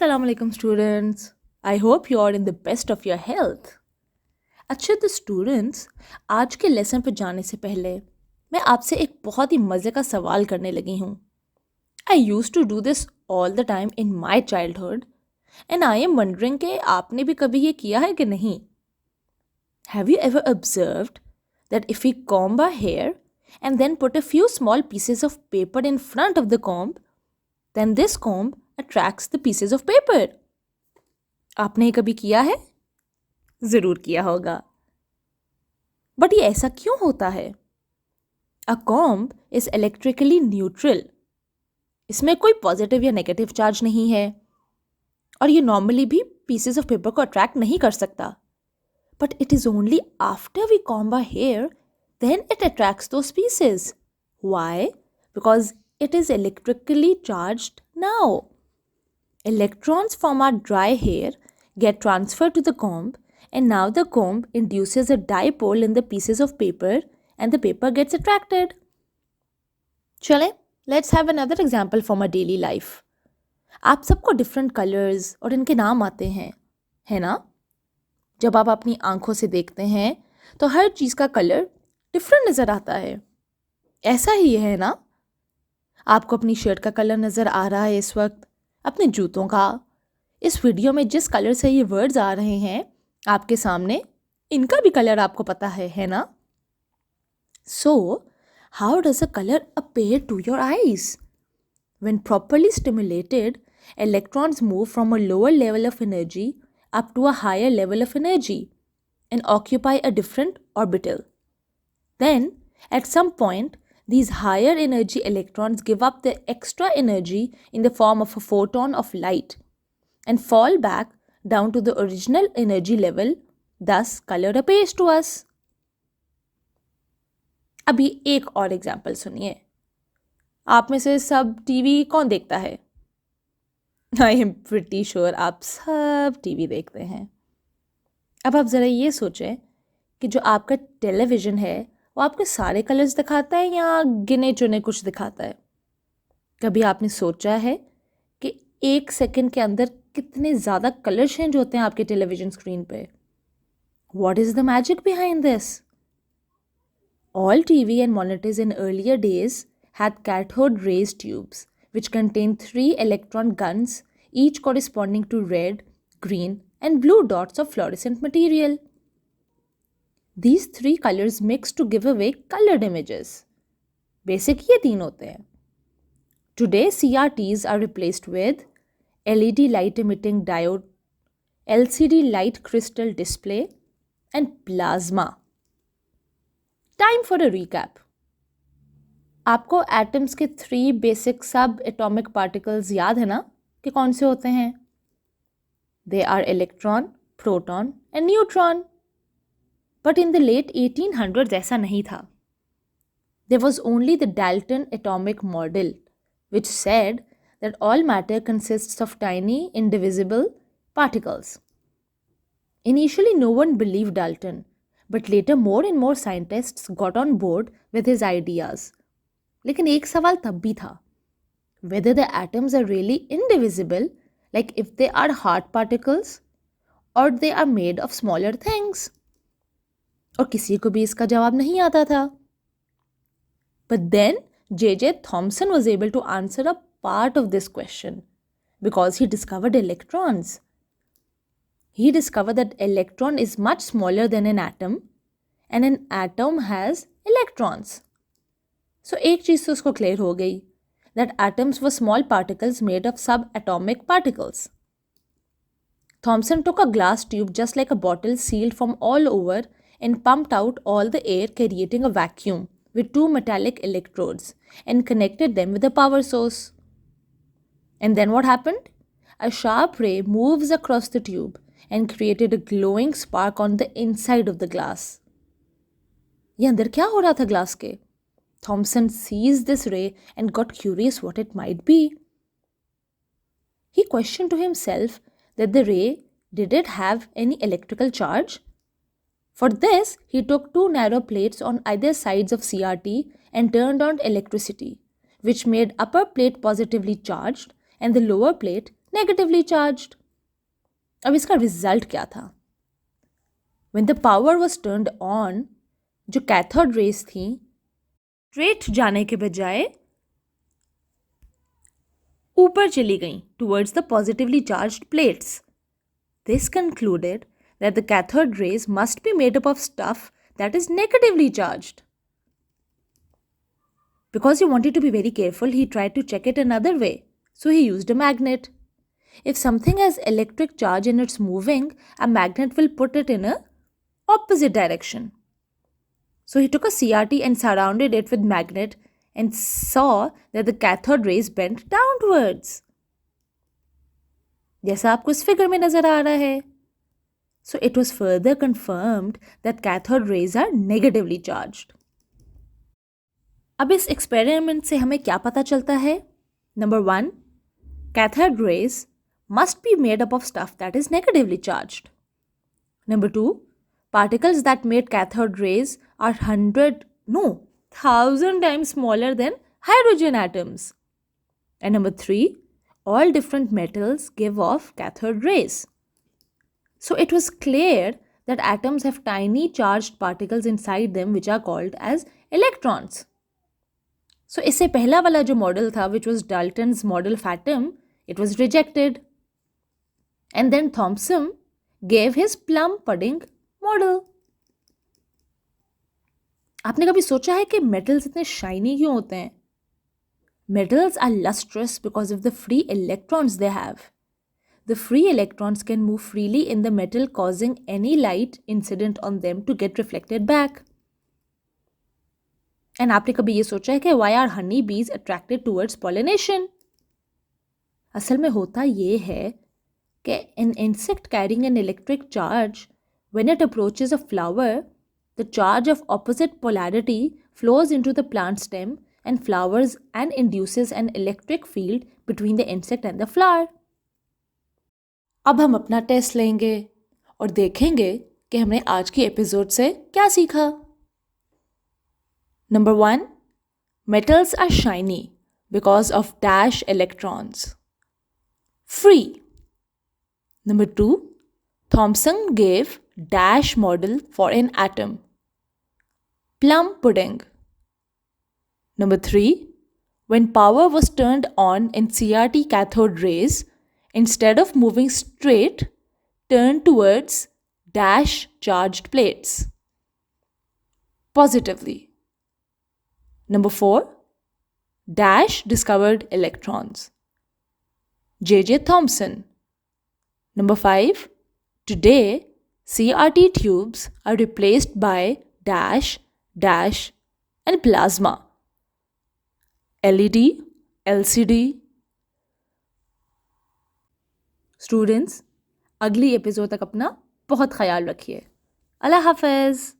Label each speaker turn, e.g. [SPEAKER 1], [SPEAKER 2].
[SPEAKER 1] Assalamu alaikum students. I hope you are in the best of your health. अच्छे तो students, आज के lesson पर जाने से पहले मैं आपसे एक बहुत ही मज़े का सवाल करने लगी हूँ. I use to do this all the time in my childhood and I am wondering कि आपने भी कभी ये किया है कि नहीं. Have you ever observed that if we comb our hair and then put a few small pieces of paper in front of the comb, then this comb attracts the pieces of paper. आपने ये कभी किया है? ज़रूर किया होगा. But ये ऐसा क्यों होता है? अ कॉम्ब इज इलेक्ट्रिकली न्यूट्रल. इसमें कोई पॉजिटिव या नेगेटिव चार्ज नहीं है और ये नॉर्मली भी पीसेस ऑफ पेपर को अट्रैक्ट नहीं कर सकता. But it is only after we comb our hair then it attracts those pieces. Why? Because it is electrically charged now. Electrons from our dry hair get transferred to the comb, and now the comb induces a dipole in the pieces of paper and the paper gets attracted. चलें, let's have another example from our daily life. आप सबको different colors और इनके नाम आते हैं, है ना? जब आप अपनी आंखों से देखते हैं तो हर चीज़ का कलर डिफरेंट नज़र आता है. ऐसा ही है ना? आपको अपनी शर्ट का कलर नज़र आ रहा है इस वक्त, अपने जूतों का. इस वीडियो में जिस कलर से ये वर्ड्स आ रहे हैं आपके सामने, इनका भी कलर आपको पता है ना? So how does a colour appear to your eyes? When properly stimulated, electrons move from a lower level of energy up to a higher level of energy and occupy a different orbital. Then, at some point, these higher energy electrons give up the extra energy in the form of a photon of light and fall back down to the original energy level. Thus, color appears to us. अभी एक और example सुनिए. आप में से सब TV कौन देखता है? आई एम प्रिटी श्योर आप सब टीवी देखते हैं. अब आप ज़रा ये सोचें कि जो आपका टेलीविज़न है वो आपको सारे कलर्स दिखाता है या गिने चुने कुछ दिखाता है? कभी आपने सोचा है कि एक सेकंड के अंदर कितने ज़्यादा कलर चेंज होते हैं आपके टेलीविज़न स्क्रीन पे? What is the magic behind this? All TV and monitors in earlier days had cathode rays tubes which contained 3 electron guns, each corresponding to red, green and blue dots of fluorescent material. These 3 colors mix to give away colored images. Basic ये 3 होते हैं. Today CRTs are replaced with LED light emitting diode, LCD light crystal display and plasma. Time for a recap. आपको atoms के 3 basic सब atomic particles याद है ना कि कौन से होते हैं? They are electron, proton and neutron. But in the late 1800s ऐसा नहीं था. There was only the Dalton atomic model, which said that all matter consists of tiny, indivisible particles. Initially, no one believed Dalton, but later more and more scientists got on board with his ideas. लेकिन एक सवाल तब भी था, whether the atoms are really indivisible, like if they are hard particles, or they are made of smaller things. और किसी को भी इसका जवाब नहीं आता था. But then J.J. Thomson was able to answer a part of this question because he discovered electrons. He discovered that electron is much smaller than an atom and an atom has electrons. So एक चीज़ तो उसको clear हो गई that atoms were small particles made of subatomic particles. Thomson took a glass tube just like a bottle sealed from all over and pumped out all the air, creating a vacuum with 2 metallic electrodes and connected them with a power source. And then what happened? A sharp ray moves across the tube and created a glowing spark on the inside of the glass. ये अंदर क्या हो रहा था glass के? Thomson seized this ray and got curious what it might be. He questioned to himself that the ray, did it have any electrical charge? For this, he took 2 narrow plates on either sides of CRT and turned on electricity, which made upper plate positively charged and the lower plate negatively charged. अब इसका result क्या था? When the power was turned on, जो cathode rays थी straight जाने के बजाय ऊपर चली गई towards the positively charged plates. This concluded that the cathode rays must be made up of stuff that is negatively charged. Because he wanted to be very careful, he tried to check it another way. So he used a magnet. If something has electric charge and it's moving, a magnet will put it in a opposite direction. So he took a CRT and surrounded it with magnet and saw that the cathode rays bent downwards. जैसा आपको इस figure में नजर आ रहा है. So it was further confirmed that cathode rays are negatively charged. अब इस experiment से हमें क्या पता चलता है? Number 1, cathode rays must be made up of stuff that is negatively charged. Number 2, particles that made cathode rays are 1,000 times smaller than hydrogen atoms. And number 3, all different metals give off cathode rays. So it was clear that atoms have tiny charged particles inside them which are called as electrons. So इससे पहला वाला जो model था which was Dalton's model of atom, it was rejected. And then Thomson gave his plum pudding model. आपने कभी सोचा है कि metals इतने shiny क्यों होते हैं? Metals are lustrous because of the free electrons they have. The free electrons can move freely in the metal, causing any light incident on them to get reflected back. And आपने कभी ये सोचा है कि why are honey bees attracted towards pollination? असल में होता ये है कि an insect carrying an electric charge, when it approaches a flower, the charge of opposite polarity flows into the plant stem and flowers and induces an electric field between the insect and the flower. अब हम अपना test लेंगे और देखेंगे कि हमने आज की एपिसोड से क्या सीखा. Number 1, metals are shiny because of dash electrons. Free. Number 2, Thomson gave dash model for an atom. Plum pudding. Number 3, when power was turned on in CRT cathode rays, instead of moving straight, turned towards dash charged plates positively. Number 4, dash discovered electrons. J.J. Thomson. Number 5, today CRT tubes are replaced by dash, dash and plasma. LED, LCD. Students, अगली episode तक अपना बहुत ख्याल रखिए. अल्लाह हाफ़िज़.